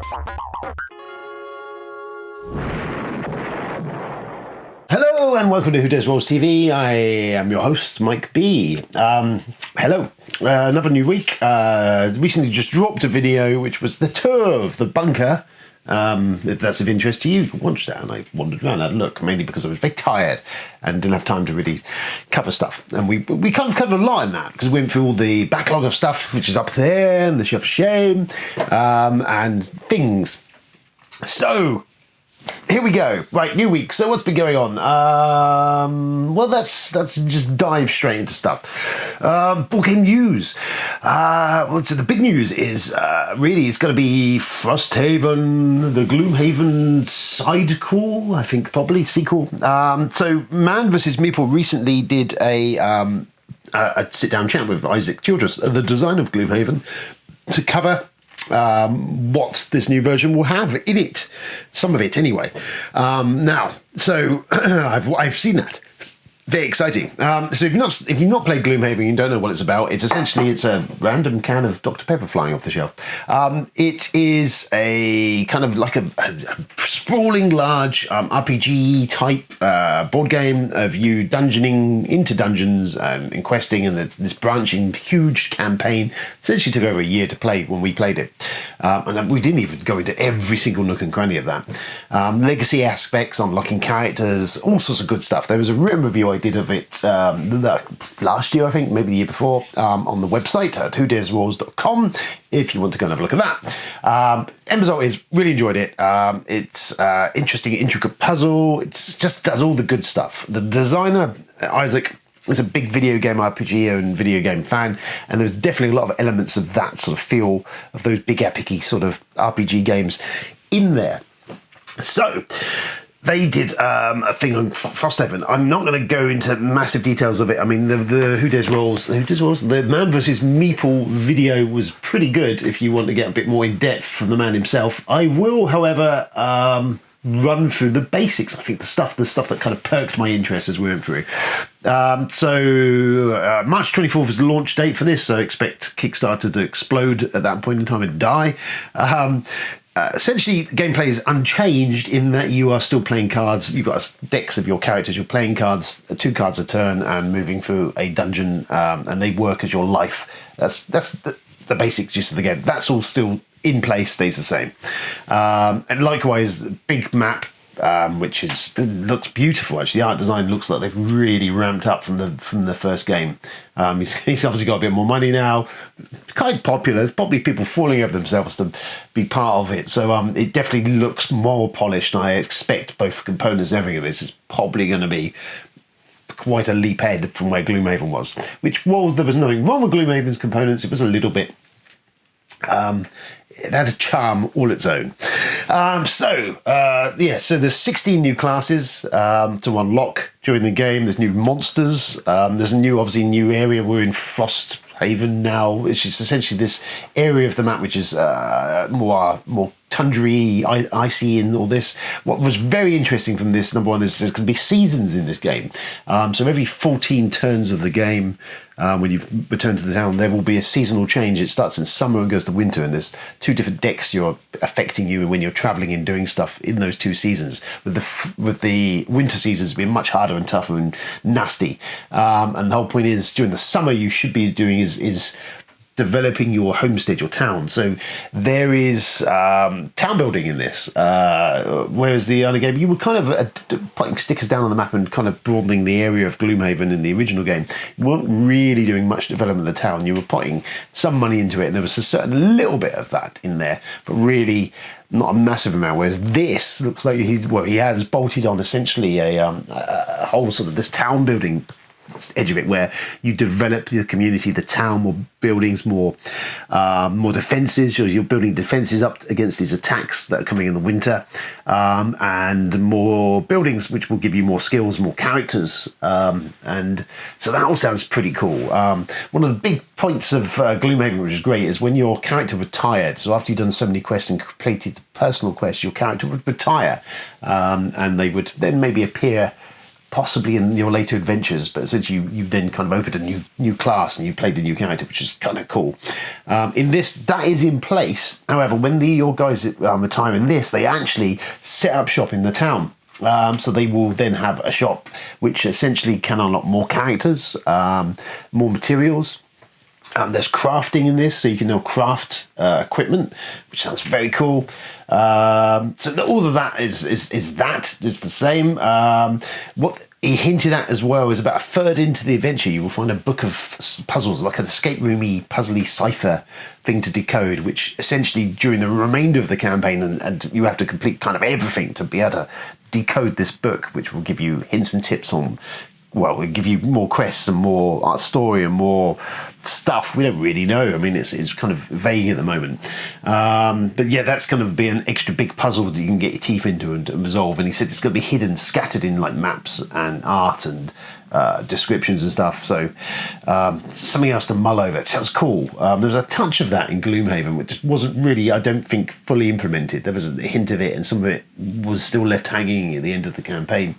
Hello and welcome to WDR TV. I am your host, Mike B. Hello, another new week. Recently just dropped a video which was the tour of the bunker. If that's of interest to you, you can watch that. And I wandered around, had a look, mainly because I was very tired and didn't have time to really cover stuff. And we kind of covered a lot in that because we went through all the backlog of stuff which is up there and the Shelf of Shame and things. So here we go. Right, new week. So what's been going on? Well, let's just dive straight into stuff. Board game news. Well, so the big news is really it's going to be Frosthaven, the Gloomhaven side call, I think, probably sequel. So Man vs. Meeple recently did a sit-down chat with Isaac Childress, the designer of Gloomhaven, to cover what this new version will have in it, some of it anyway. Now, so I've seen that. Very exciting. So if you've not played Gloomhaven, you don't know what it's about. It's essentially a random can of Dr. Pepper flying off the shelf. It is a kind of like a sprawling, large RPG type board game of you dungeoning into dungeons and questing, and it's this branching huge campaign. Essentially took over a year to play when we played it, and we didn't even go into every single nook and cranny of that. Legacy aspects, unlocking characters, all sorts of good stuff. There was a written review I did of it last year, I think, maybe the year before, on the website at whodareswars.com if you want to go and have a look at that. End result is really enjoyed it. It's interesting, intricate puzzle. It just does all the good stuff. The designer, Isaac, is a big video game RPG and video game fan, and there's definitely a lot of elements of that sort of feel of those big epic-y sort of RPG games in there. So they did a thing on Frosthaven. I'm not going to go into massive details of it. I mean, the Who Dares Rolls, the Man vs. Meeple video was pretty good if you want to get a bit more in depth from the man himself. I will, however, run through the basics. I think the stuff that kind of perked my interest as we went through. So March 24th is the launch date for this, so expect Kickstarter to explode at that point in time and die. Essentially, the gameplay is unchanged in that you are still playing cards. You've got decks of your characters. You're playing cards, 2 cards a turn, and moving through a dungeon, and they work as your life. That's the basic gist of the game. That's all still in place, stays the same. And likewise, the big map, which looks beautiful. Actually, the art design looks like they've really ramped up from the first game. He's obviously got a bit more money now. Quite popular. There's probably people falling over themselves to be part of it. So it definitely looks more polished. And I expect both components and everything of this is probably going to be quite a leap ahead from where Gloomhaven was. Which, while there was nothing wrong with Gloomhaven's components, it was a little bit. It had a charm all its own. So there's 16 new classes to unlock during the game. There's new monsters. There's a new area. We're in Frosthaven now, which is essentially this area of the map which is more tundra-y, icy and all this. What was very interesting from this, number one, is there's going to be seasons in this game. So every 14 turns of the game, when you return to the town, there will be a seasonal change. It starts in summer and goes to winter, and there's 2 different decks you're affecting you when you're traveling and doing stuff in those 2 seasons. With the winter seasons being much harder and tougher and nasty. And the whole point is, during the summer, you should be doing is developing your homestead, your town. So there is town building in this, whereas the other game, you were kind of putting stickers down on the map and kind of broadening the area of Gloomhaven in the original game. You weren't really doing much development of the town. You were putting some money into it, and there was a certain little bit of that in there, but really not a massive amount. Whereas this looks like he has bolted on essentially a whole sort of this town building edge of it, where you develop the community, the town, more buildings, more defenses. You're building defenses up against these attacks that are coming in the winter, and more buildings, which will give you more skills, more characters, and so that all sounds pretty cool. One of the big points of Gloomhaven, which is great, is when your character retired. So after you've done so many quests and completed personal quests, your character would retire, and they would then maybe appear possibly in your later adventures, but essentially you then kind of opened a new class and you played a new character, which is kind of cool. In this, that is in place. However, when your guys retire in this, they actually set up shop in the town. So they will then have a shop which essentially can unlock more characters, more materials. There's crafting in this, so you can now craft equipment, which sounds very cool. So all of that is the same. What he hinted at as well is about a third into the adventure, you will find a book of puzzles, like an escape roomy, puzzly cipher thing to decode, which essentially during the remainder of the campaign, and you have to complete kind of everything to be able to decode this book, which will give you hints and tips on, well, we'll give you more quests and more art story and more stuff. We don't really know. I mean, it's kind of vague at the moment. But yeah, that's going to be an extra big puzzle that you can get your teeth into and resolve. And he said it's going to be hidden, scattered in like maps and art and descriptions and stuff. So something else to mull over. It sounds cool. There was a touch of that in Gloomhaven, which wasn't really, I don't think, fully implemented. There was a hint of it, and some of it was still left hanging at the end of the campaign.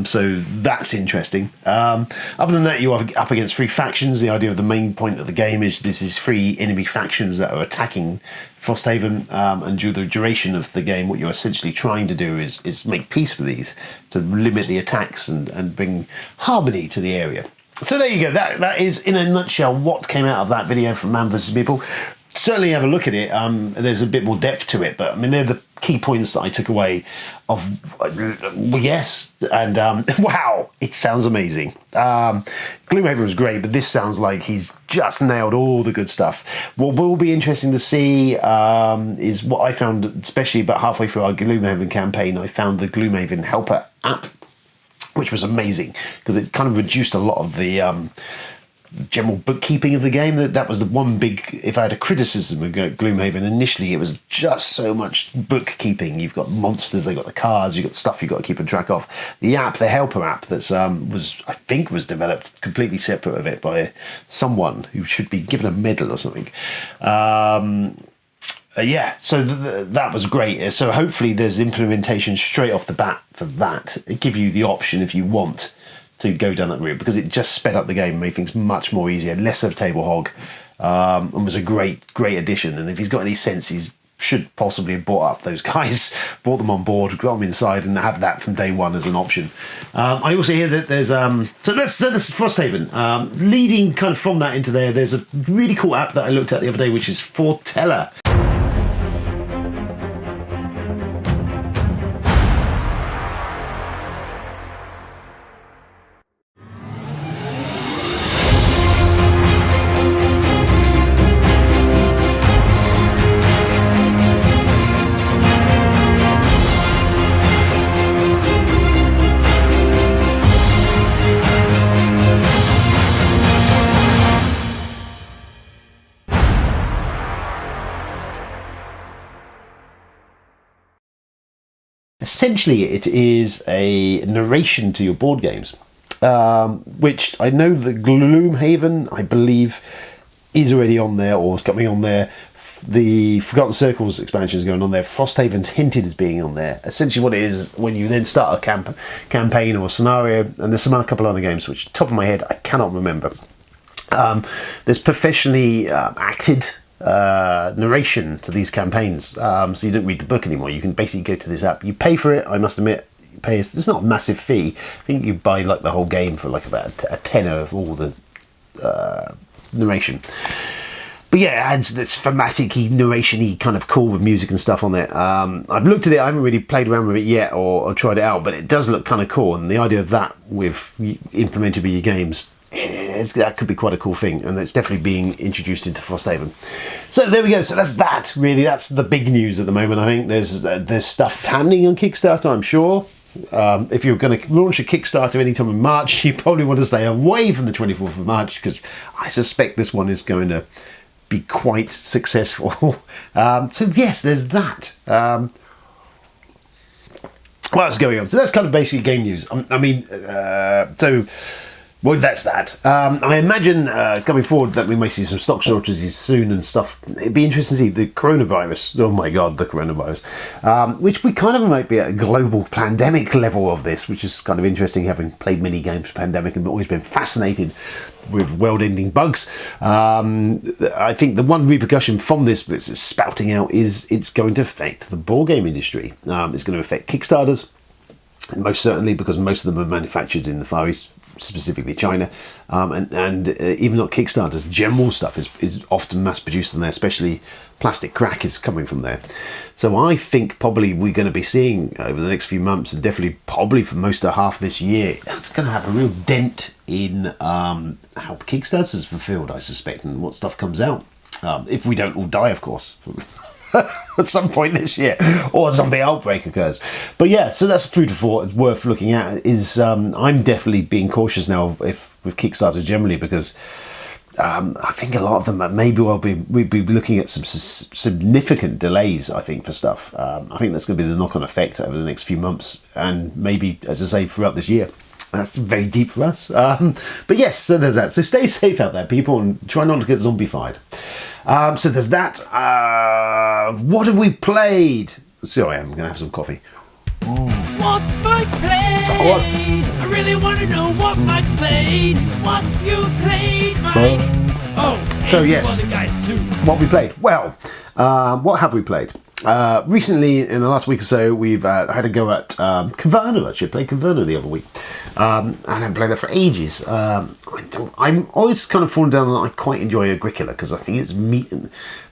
So that's interesting. Other than that, you are up against 3 factions. The idea of the main point of the game is this is 3 enemy factions that are attacking Frosthaven, and during the duration of the game, what you're essentially trying to do is make peace with these, to limit the attacks and bring harmony to the area. So there you go. That is, in a nutshell, what came out of that video from Man vs. Meeple. Certainly have a look at it. There's a bit more depth to it, but I mean, they're the key points that I took away of, yes, and wow, it sounds amazing. Gloomhaven was great, but this sounds like he's just nailed all the good stuff. What will be interesting to see is what I found, especially about halfway through our Gloomhaven campaign, I found the Gloomhaven Helper app, which was amazing, because it kind of reduced a lot of the general bookkeeping of the game. That was the one big, if I had a criticism of Gloomhaven initially, it was just so much bookkeeping. You've got monsters, they've got the cards, you've got stuff you've got to keep a track of. The app, the Helper app, that's I think was developed completely separate of it by someone who should be given a medal or something. Yeah, so that was great. So hopefully there's implementation straight off the bat for that. It give you the option if you want to go down that route, because it just sped up the game, made things much more easier, less of a table hog, and was a great addition. And if he's got any sense, he should possibly have brought up those guys, brought them on board, got them inside, and have that from day one as an option. I also hear that there's so this is Frosthaven. Leading kind of from that into there's a really cool app that I looked at the other day, which is Foreteller. Essentially, it is a narration to your board games, which I know that Gloomhaven, I believe, is already on there or is coming on there. The Forgotten Circles expansion is going on there. Frosthaven's hinted as being on there. Essentially what it is, when you then start a campaign or a scenario, and there's a couple other games, which top of my head I cannot remember. There's professionally acted narration to these campaigns, so you don't read the book anymore. You can basically go to this app. You pay for it, I must admit. You pay, it's not a massive fee. I think you buy like the whole game for like about a tenner of all the narration. But yeah, it adds this thematic-y, narration-y kind of cool with music and stuff on it. I've looked at it, I haven't really played around with it yet or tried it out, but it does look kind of cool, and the idea of that with implemented with your games, that could be quite a cool thing, and it's definitely being introduced into Frosthaven. So there we go. So that's that. Really, that's the big news at the moment. I think there's stuff happening on Kickstarter, I'm sure. If you're going to launch a Kickstarter anytime in March, you probably want to stay away from the 24th of March, because I suspect this one is going to be quite successful. So yes, there's that. What's going on? So that's kind of basically game news. I mean, so Well, that's that. I imagine coming forward that we may see some stock shortages soon and stuff. It'd be interesting to see the coronavirus. Oh my God, the coronavirus. Which we kind of might be at a global pandemic level of this, which is kind of interesting, having played many games for pandemic and always been fascinated with world-ending bugs. I think the one repercussion from this that's spouting out is it's going to affect the board game industry. It's going to affect Kickstarters, most certainly, because most of them are manufactured in the Far East, specifically China, and even not Kickstarters, general stuff is often mass produced in there, especially plastic crack is coming from there. So I think probably we're going to be seeing over the next few months, and definitely probably for most of half this year, that's going to have a real dent in how Kickstarters is fulfilled, I suspect, and what stuff comes out. If we don't all die, of course. At some point this year, or a zombie outbreak occurs. But yeah, so that's food for thought. It's worth looking at. I'm definitely being cautious now with Kickstarters generally, because I think a lot of them maybe we'd be looking at some significant delays, I think, for stuff. I think that's going to be the knock-on effect over the next few months, and maybe, as I say, throughout this year. That's very deep for us. But yes, so there's that. So stay safe out there, people, and try not to get zombified. So there's that. What have we played? Sorry, I'm going to have some coffee. What's Mike played? What? I really want to know what Mike's played. What you played, Mike? So yes, other guys too. what have we played? Well, what have we played? Recently, in the last week or so, we've had a go at Caverna. Actually, I played Caverna the other week, and I haven't played that for ages. I'm always kind of falling down on I quite enjoy Agricola, because I think it's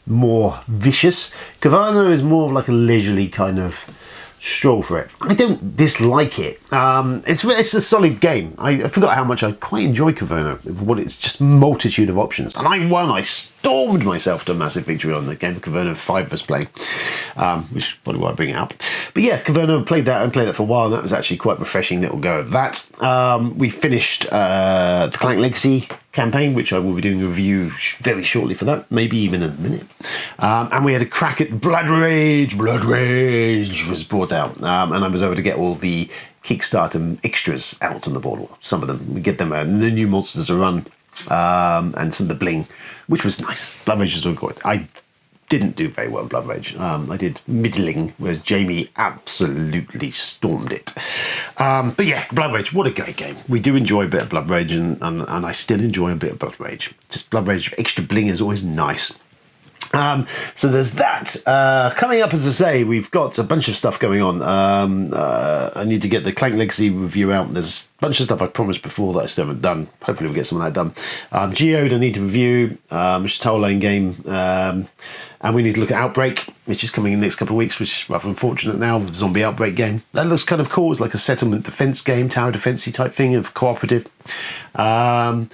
more vicious. Caverna is more of like a leisurely kind of stroll for it. I don't dislike it. It's a solid game. I forgot how much I quite enjoy Caverna. What it's just multitude of options. And I won. I stormed myself to a massive victory on the game of Caverna 5 of us playing, which is probably why I bring it up. But yeah, Caverna played that for a while, and that was actually quite refreshing little go of that. We finished the Clank Legacy campaign, which I will be doing a review very shortly for that, maybe even in a minute. And we had a crack at Blood Rage. Blood Rage was brought out, and I was able to get all the Kickstarter extras out on the board. Some of them, we get them the new monsters to run, and some of the bling, which was nice. Blood Rage was all good. I didn't do very well in Blood Rage. I did middling, whereas Jamie absolutely stormed it. But yeah, Blood Rage, what a great game. We do enjoy a bit of Blood Rage, and I still enjoy a bit of Blood Rage. Just Blood Rage extra bling is always nice. So there's that. Coming up, as I say, we've got a bunch of stuff going on. I need to get the Clank Legacy review out. There's a bunch of stuff I promised before that I still haven't done. Hopefully we'll get some of that done. Geode I need to review, which is a tile lane game. And we need to look at Outbreak, which is coming in the next couple of weeks, which is rather unfortunate now. Zombie Outbreak game. That looks kind of cool. It's like a settlement defense game, tower defensey type thing, of cooperative. So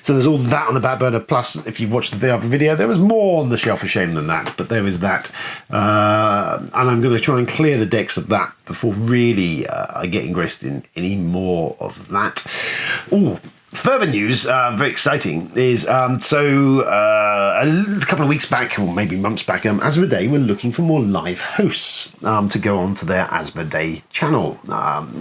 there's all that on the back burner. Plus, if you watched the other video, there was more on the shelf of shame than that, but there is that. And I'm going to try and clear the decks of that before really I get engrossed in any more of that. Ooh. Further news, very exciting, is a couple of weeks back, or maybe months back, Asmodee were looking for more live hosts to go on to their Asmodee channel,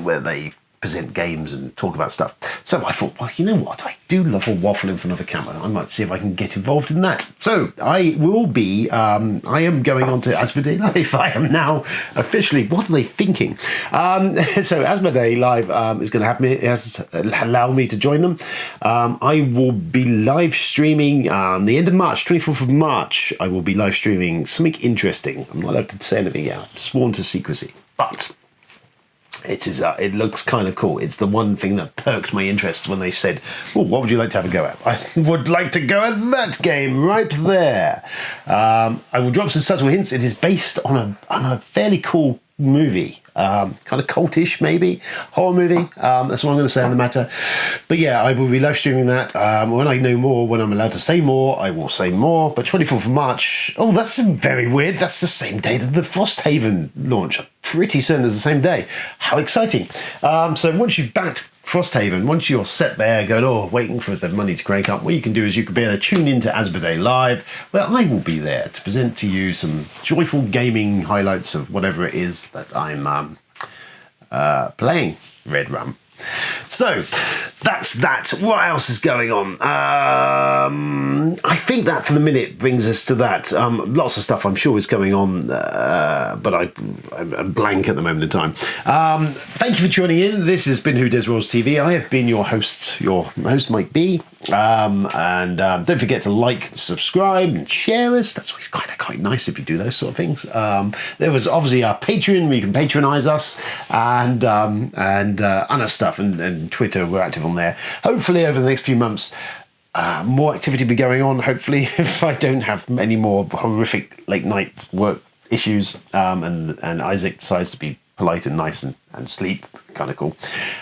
where they present games and talk about stuff. So I thought, well, you know what? I do love a waffle in front of a camera. I might see if I can get involved in that. So I will be, I am going on to Asmodee Live. I am now officially, what are they thinking? So Asmodee Live is going to have me, allow me to join them. I will be live streaming the end of March, 24th of March. I will be live streaming something interesting. I'm not allowed to say anything yet. I'm sworn to secrecy. But it looks kind of cool. It's the one thing that perked my interest when they said, oh, what would you like to have a go at? I would like to go at that game right there. I will drop some subtle hints. It is based on a fairly cool movie. Kind of cultish, maybe horror movie. That's what I'm going to say on the matter. But yeah, I will be live streaming that. When I know more, when I'm allowed to say more, I will say more. But 24th of March, oh, that's very weird. That's the same day that the Frosthaven launch. I'm pretty certain it's the same day. How exciting. So once you've backed Frosthaven, once you're set there going, oh, waiting for the money to crank up, what you can do is you can be able to tune into Asmodee Live, where I will be there to present to you some joyful gaming highlights of whatever it is that I'm playing. Red Rum. So that's that. What else is going on? I think that for the minute brings us to that. Lots of stuff I'm sure is going on, but I'm blank at the moment in time. Thank you for tuning in. This has been WDR TV. I have been your host, Mike B. And don't forget to like, subscribe, and share us. That's always quite nice if you do those sort of things. There was obviously our Patreon, where you can patronize us, and other stuff, and Twitter. We're active on there. Hopefully, over the next few months, more activity will be going on. Hopefully, if I don't have any more horrific late night work issues, and Isaac decides to be polite and nice and sleep, kind of cool.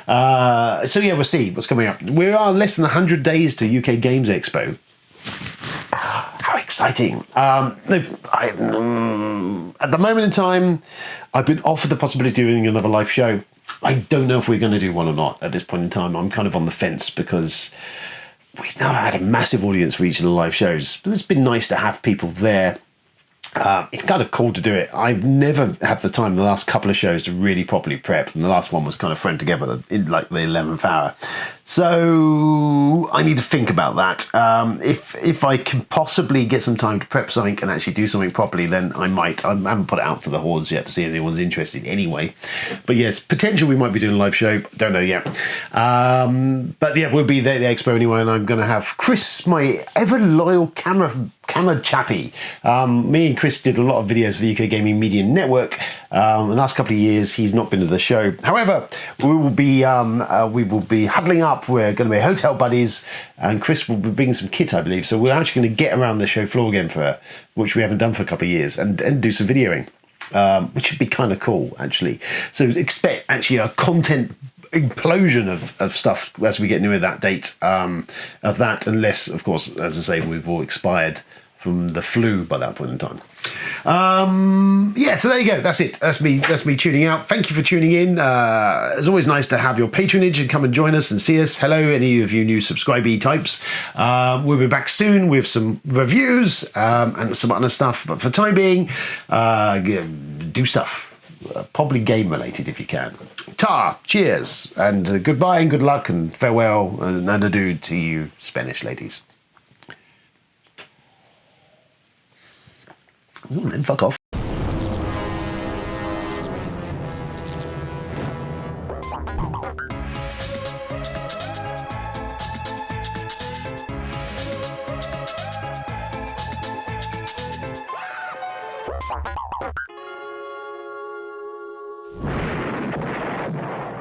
So yeah, we'll see what's coming up. We are less than 100 days to UK Games Expo. How exciting. At the moment in time, I've been offered the possibility of doing another live show. I don't know if we're going to do one or not at this point in time. I'm kind of on the fence because we've now had a massive audience for each of the live shows. But it's been nice to have people there. It's kind of cool to do it. I've never had the time the last couple of shows to really properly prep, and the last one was kind of thrown together in like the 11th hour. So I need to think about that. If I can possibly get some time to prep something and actually do something properly, then I might. I haven't put it out to the hordes yet to see if anyone's interested anyway. But yes, potential we might be doing a live show. Don't know yet. But yeah, we'll be there at the expo anyway, and I'm going to have Chris, my ever loyal camera chappie. Me and Chris did a lot of videos for the UK Gaming Media Network. The last couple of years, he's not been to the show. However, we will be huddling up. We're going to be hotel buddies, and Chris will be bringing some kit, I believe. So we're actually going to get around the show floor again which we haven't done for a couple of years, and do some videoing, which would be kind of cool, actually. So expect actually a content implosion of stuff as we get nearer that date of that, unless, of course, as I say, we've all expired from the flu by that point in time. Yeah, so there you go. That's it. That's me tuning out. Thank you for tuning in. It's always nice to have your patronage and come and join us and see us. Hello, any of you new subscribey types. We'll be back soon with some reviews and some other stuff. But for the time being, do stuff. Probably game related if you can. Cheers, and goodbye and good luck and farewell and adieu to you Spanish ladies. Then fuck off.